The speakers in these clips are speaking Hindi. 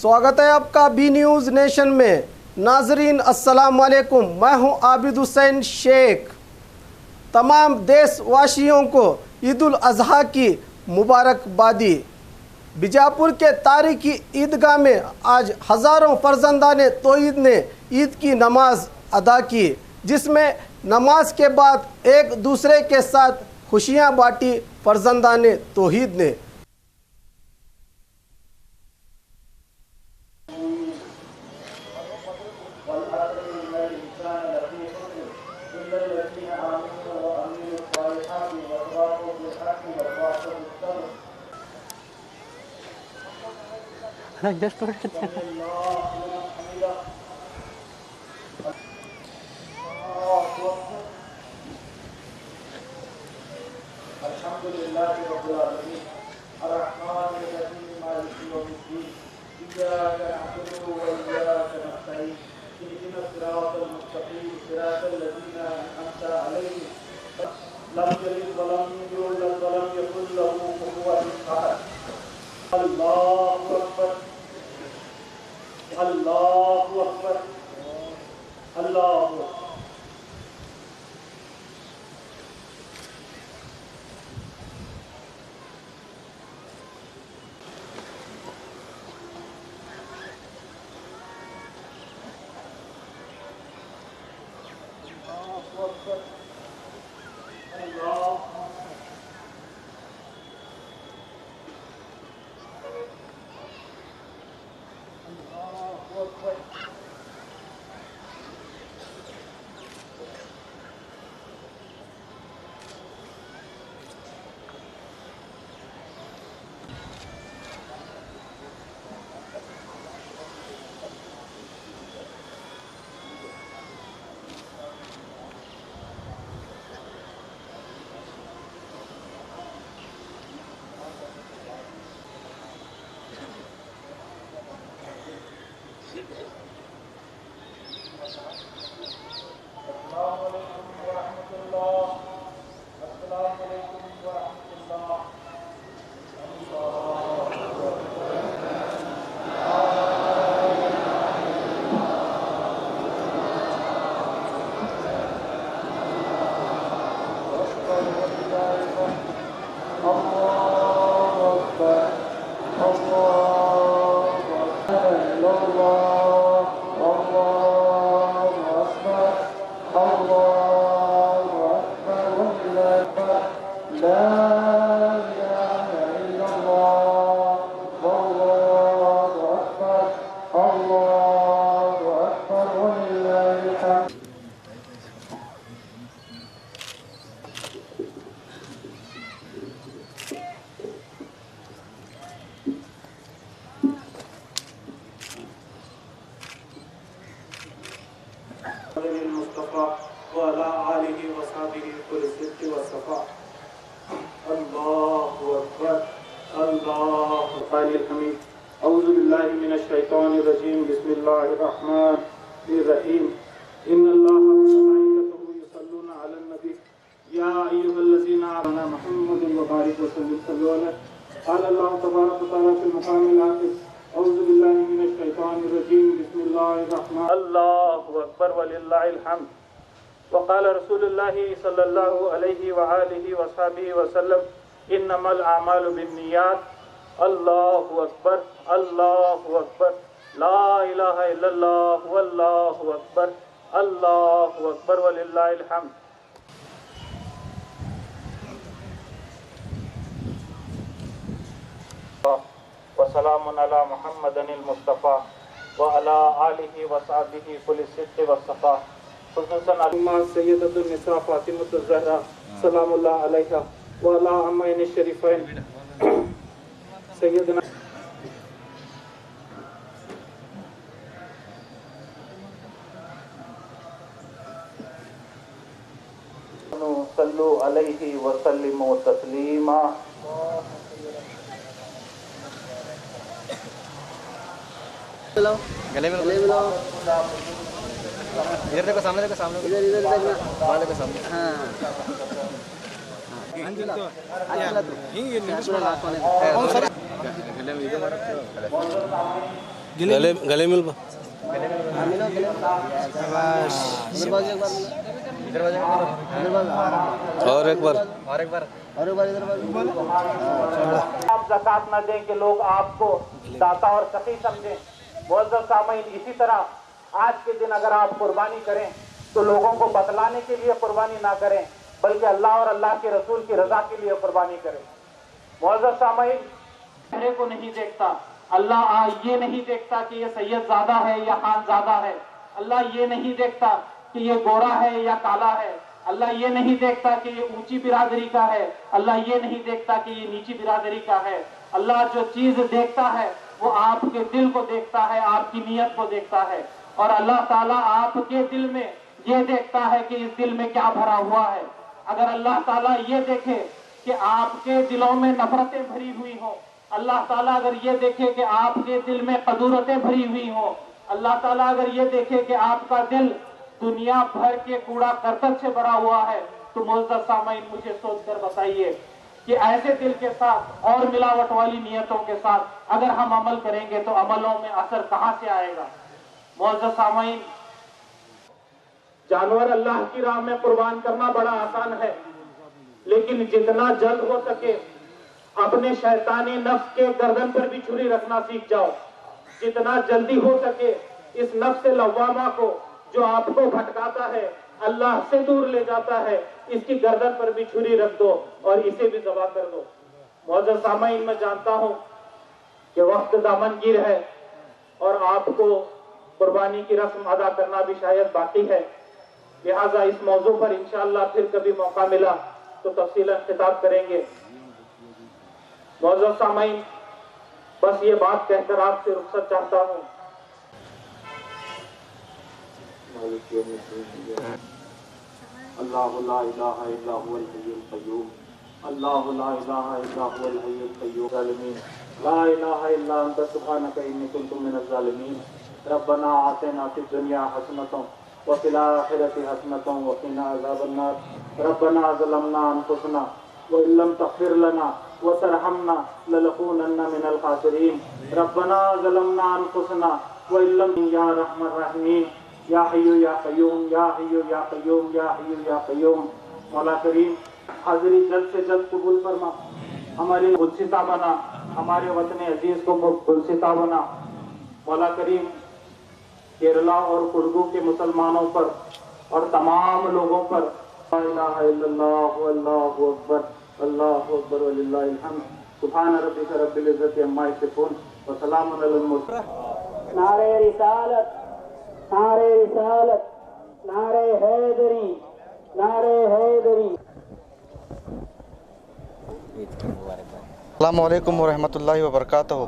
स्वागत है आपका बी न्यूज़ नेशन में। नाजरीन अस्सलाम वालेकुम, मैं हूं आबिद हुसैन शेख। तमाम देशवासियों को ईद उल अज़हा की मुबारकबादी। बीजापुर के तारीखी ईदगाह में आज हज़ारों फर्जंदाने तौहीद ने ईद की नमाज अदा की, जिसमें नमाज के बाद एक दूसरे के साथ खुशियां बांटी फर्जंदाने तौहीद ने। अल्लाहु अकबर वलिल्लाहिल हम्द। वक़ाल रसूलुल्लाहि सल्लल्लाहु अलैहि व आलिहि व सहाबिहि वसल्लम इन्नमल आमालु बिन्नियात। अल्लाहु अकबर, अल्लाहु अकबर, ला इलाहा इल्लल्लाह वल्लाहु अकबर, अल्लाहु अकबर वलिल्लाहिल हम्द। वसलामुन अला मुहम्मदिनिल मुस्तफ़ा व अला आलिहि व सहाबिहि कुल सिद्क़ व सफ़ा। खुसूसन अम्मा सय्यदतुन निसा फातिमतुज़ ज़हरा सलामुल्लाह अलैहा व अला अम्मैन शरीफ़ैन सय्यदना सल्लु अलैहि व सल्लिमु तस्लीमा। गले में मिलाओ। इधर देखो, सामने देखो, सामने इधर देखना, वहाँ देखो सामने। हाँ गले में इधर गले गले मिल और एक बार आप ज़कात न दें कि लोग आपको दाता और सखी समझें। मुअज़्ज़ज़ सामीन, इसी तरह आज के दिन अगर आप कुर्बानी करें तो लोगों को बतलाने के लिए कुर्बानी ना करें, बल्कि अल्लाह और अल्लाह के रसूल की रजा के लिए कुर्बानी करें। मुअज़्ज़ज़ सामीन, चेहरे को नहीं देखता अल्लाह, ये नहीं देखता कि ये सैयदजादा है या खानजादा है। अल्लाह ये नहीं देखता कि ये गोरा है या काला है। अल्लाह ये नहीं देखता कि ये ऊंची बिरादरी का है। अल्लाह ये नहीं देखता कि ये नीची बिरादरी का है। अल्लाह जो चीज देखता है वो आपके दिल को देखता है, आपकी नीयत को देखता है। और अल्लाह ताला आपके दिल में ये देखता है कि इस दिल में क्या भरा हुआ है। अगर अल्लाह ताला ये देखे कि आपके दिलों में नफरतें भरी हुई हो, अल्लाह ताला अगर ये देखे कि आपके दिल में कदूरतें भरी हुई हो, अल्लाह ताला अगर ये देखे कि आपका दिल दुनिया भर के कूड़ा करकट से भरा हुआ है, तो मुअज़्ज़ज़ सामीन मुझे सोचकर बताइए कि ऐसे दिल के साथ और मिलावट वाली नियतों के साथ अगर हम अमल करेंगे तो अमलों में असर कहां से आएगा। मुअज़्ज़ज़ सामीन, जानवर अल्लाह की राह में कुर्बान करना बड़ा आसान है, लेकिन जितना जल्द हो सके अपने शैतानी नफ्स के गर्दन पर भी छुरी रखना सीख जाओ। जितना जल्दी हो सके इस नफ्स लव्वामा को जो आपको भटकाता है, अल्लाह से दूर ले जाता है, इसकी गर्दन पर भी छुरी रख दो और इसे भी ज़बा कर दो। मुअज़्ज़ज़ सामीन, मैं जानता हूं कि वक्त दामनगीर है और आपको कुर्बानी की रस्म अदा करना भी शायद बाकी है, लिहाजा इस मौजू पर इंशाअल्लाह फिर कभी मौका मिला तो तफसीलन खिताब करेंगे। मुअज़्ज़ज़ सामीन, बस ये बात कहकर आपसे रुखसत चाहता हूँ। अल्लाहु ला इलाहा इल्ला हुवल हय्युल क़य्यूम, अल्लाहु ला इलाहा इल्ला हुवल हय्युल क़य्यूम, ज़ालिमीन ला इलाहा इल्ला अंता सुब्हानका इन्नी कुन्तु मिनज़ ज़ालिमीन। रब्बना आतिना फिद दुनिया हसनतन व फिल आखिरति हसनतन व क़िना अज़ाबन्नार। रब्बना ज़लमना अनफुसना व इल्लम तग़फिर लना व तरहमना लनकूनन्ना मिनल ख़ासिरीन। रब्बना ज़लमना अनफुसना व इल्लम या रहमान रहीमीन या हय्यु या क़य्यूम या हय्यु या क़य्यूम या हय्यु या क़य्यूम। मौला करीम, हाज़िरी जल्द से जल्द कबूल फरमा, हमारी गुलसिता बना, हमारे वतन अजीज को गुलसिता बना। मौला करीम, केरला और कुडगू के मुसलमानों पर और तमाम लोगों पर ला इलाहा इल्लल्लाह अल्लाहु अकबर अल्लाहु अकबर व लिल्लाहिल हम्द। सुभान रब्बिका रब्बिल इज्जति अम्मा यसिफून व सलामुन अलल मुरसलीन। नारे रिसालत, नारे रिसालत, नारे हैदरी, नारे हैदरी। अस्सलामु अलैकुम वरहमतुल्लाहि वबरकातुहू।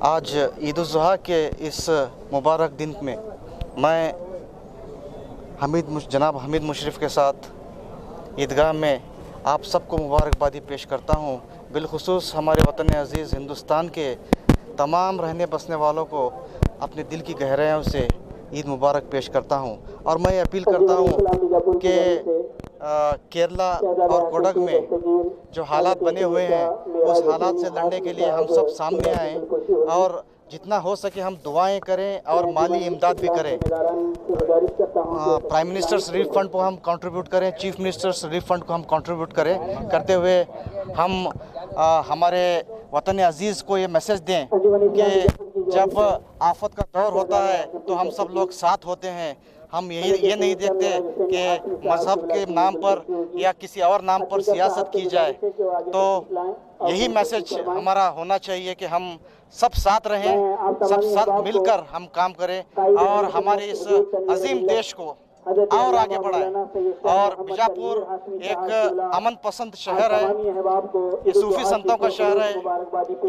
आज ईद उल ज़ुहा के इस मुबारक दिन में मैं जनाब हमीद मुशर्रफ के साथ ईदगाह में आप सबको मुबारकबादी पेश करता हूँ। बिलखुसूस हमारे वतन अज़ीज़ हिंदुस्तान के तमाम रहने बसने वालों को अपने दिल की गहराइयों से ईद मुबारक पेश करता हूँ। और मैं अपील करता हूँ कि केरला और कोडग में जो हालात बने हुए हैं उस हालात से लड़ने के लिए हम सब सामने आएँ और जितना हो सके हम दुआएं करें और माली इमदाद भी करें। प्राइम मिनिस्टर्स रिलीफ फंड को हम कंट्रीब्यूट करें, चीफ मिनिस्टर्स रिलीफ फंड को हम कंट्रीब्यूट करते हुए हम हमारे वतन अजीज़ को ये मैसेज दें कि जब आफत का दौर होता है तो हम सब लोग साथ होते हैं। हम ये नहीं देखते कि मज़हब के नाम पर या किसी और नाम पर सियासत की जाए। तो यही मैसेज हमारा होना चाहिए कि हम सब साथ रहें, सब साथ मिलकर हम काम करें और हमारे इस अजीम देश को और आगे बढ़ाएं। और बीजापुर एक अमन पसंद शहर है, ये सूफी संतों का शहर है,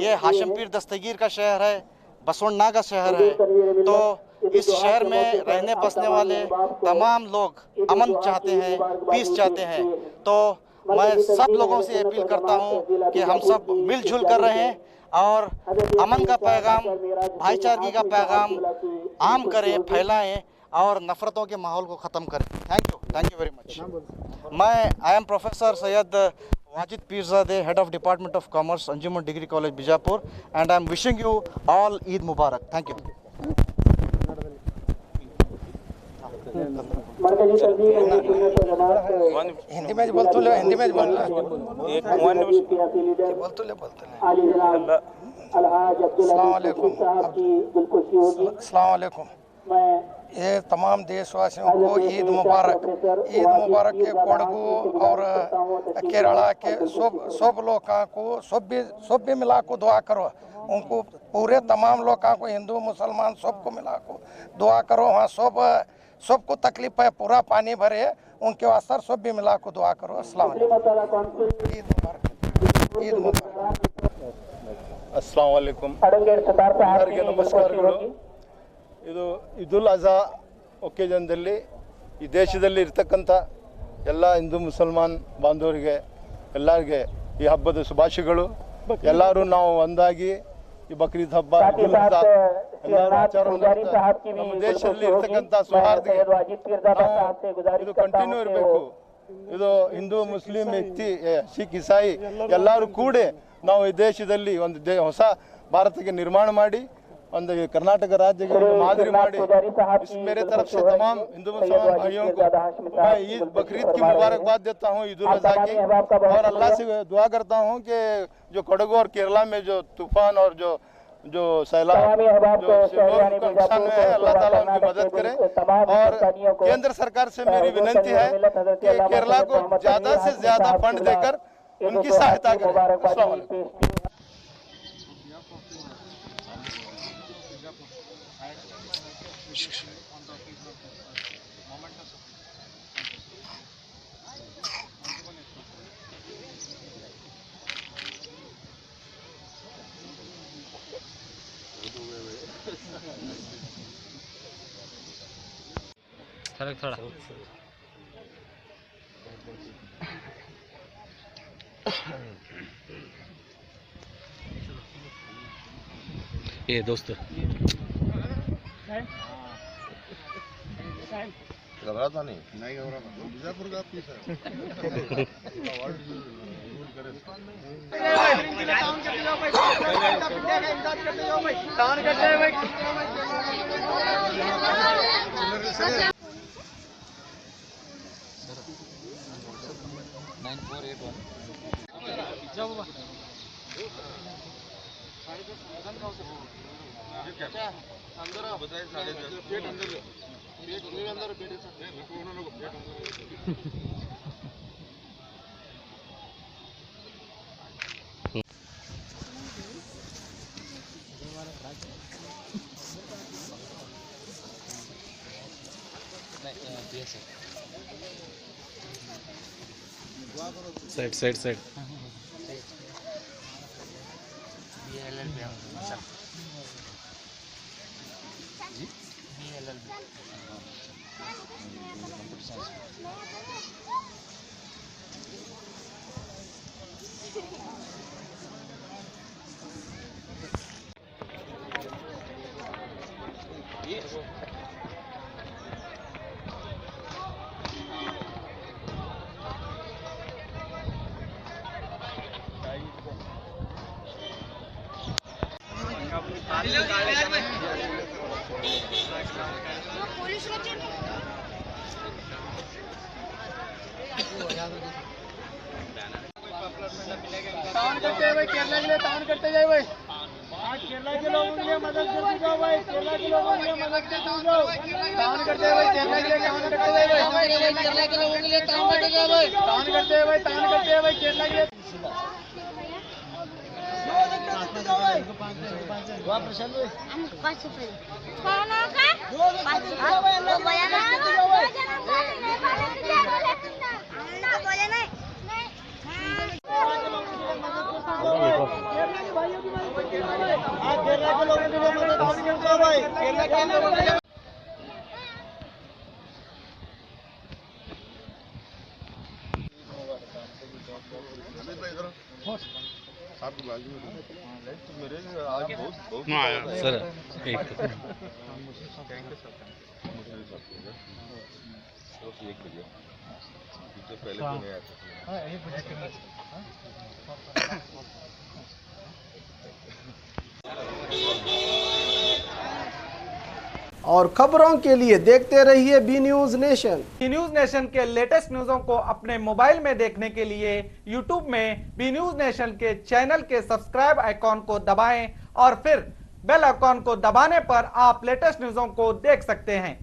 ये हाशिम पीर दस्तगीर का शहर है, बसवण्णा का शहर है। तो इस शहर में रहने बसने वाले तमाम लोग अमन चाहते हैं, पीस चाहते हैं। तो मैं सब लोगों से अपील करता हूँ कि हम सब मिलजुल कर रहें और अमन का पैगाम, भाईचारगी का पैगाम आम करें, फैलाएं और नफ़रतों के माहौल को ख़त्म करें। Thank you very much. मैं I am professor Syed Wajid Pirzadeh, Head of Department of Commerce, Anjuman Degree College, Bijapur, and I am wishing you all Eid Mubarak. Thank you. Hindi में बोल तो ले हिंदी में बोल एक वन बोल तो ले अस्सलाम वालेकुम ये तमाम देशवासियों को ईद मुबारक के कोडगु और केरला के सब लोगों को सब भी मिला को दुआ करो उनको पूरे तमाम लोगों को हिंदू मुसलमान सबको मिला को दुआ करो वहाँ सबको तकलीफ है पूरा पानी भरे उनके वास्ते सब भी मिला को दुआ करो अस्सलाम ವಾಲೇಕುಂ ಎಲ್ಲರಿಗೆ ನಮಸ್ಕಾರಗಳು. ಇದು ಈದುಲ್ ಅಜಾ ಒಕೇಜನ್ದಲ್ಲಿ ಈ ದೇಶದಲ್ಲಿ ಇರ್ತಕ್ಕಂಥ ಎಲ್ಲ ಹಿಂದೂ ಮುಸಲ್ಮಾನ್ ಬಾಂಧವರಿಗೆ ಎಲ್ಲರಿಗೆ ಈ ಹಬ್ಬದ ಶುಭಾಶಯಗಳು. ಎಲ್ಲರೂ ನಾವು ಒಂದಾಗಿ ಈ ಬಕ್ರೀದ್ ಹಬ್ಬ ಎಲ್ಲರೂ ಆಚರಣೆ ನಮ್ಮ ದೇಶದಲ್ಲಿ ಇರ್ತಕ್ಕಂಥ ಸೌಹಾರ್ದತೆ ಇದು ಕಂಟಿನ್ಯೂ ಇರಬೇಕು. ಇದು ಹಿಂದೂ ಮುಸ್ಲಿಂ ವ್ಯಕ್ತಿ ಸಿಖ್ ಇಸಾಯಿ ಎಲ್ಲರೂ ಕೂಡಿ ನಾವು ಈ ದೇಶದಲ್ಲಿ ಒಂದು ಹೊಸ ಭಾರತಕ್ಕೆ ನಿರ್ಮಾಣ ಮಾಡಿ ಒಂದು कर्नाटक राज्य के मादरी माड़ी. मेरे तरफ से तमाम हिंदू मुसलमान भाइयों को मैं ईद बकरीद की मुबारकबाद देता हूँ, ईद उल अज़हा की, और अल्लाह से दुआ करता हूँ कि जो कोडगु और केरला में जो तूफान और जो सैलाब जो लोगों को नुकसान हुए हैं अल्लाह ताला उनकी मदद करे. और केंद्र सरकार से मेरी विनती है कि केरला को ज़्यादा से ज़्यादा फंड देकर उनकी सहायता करें. अस्सलाम वालेकुम. थोड़ा ये दोस्त घबराता नहीं घबराता बीजापुर का पीस है साइड टाउन करते हैं भाई, केरला के लिए टाउन करते जाए भाई. केरला के लोगों के लिए मदद करते जाओ भाई, केरला के लोगों के लिए मदद करते जाओ. टाउन करते हैं भाई, केरला के लिए टाउन करते जाए भाई, केरला के लोगों के लिए टाउन करते जाओ भाई. टाउन करते हैं भाई, केरला के लिए. आपकी बाजू में तो मेरे आज बहुत सर एक पहले तो नहीं आया था. और खबरों के लिए देखते रहिए B news nation. B news nation के लेटेस्ट न्यूज़ों को अपने मोबाइल में देखने के लिए यूट्यूब में बी न्यूज नेशन के चैनल के सब्सक्राइब आइकॉन को दबाएं और फिर बेल आइकॉन को दबाने पर आप लेटेस्ट न्यूज़ों को देख सकते हैं।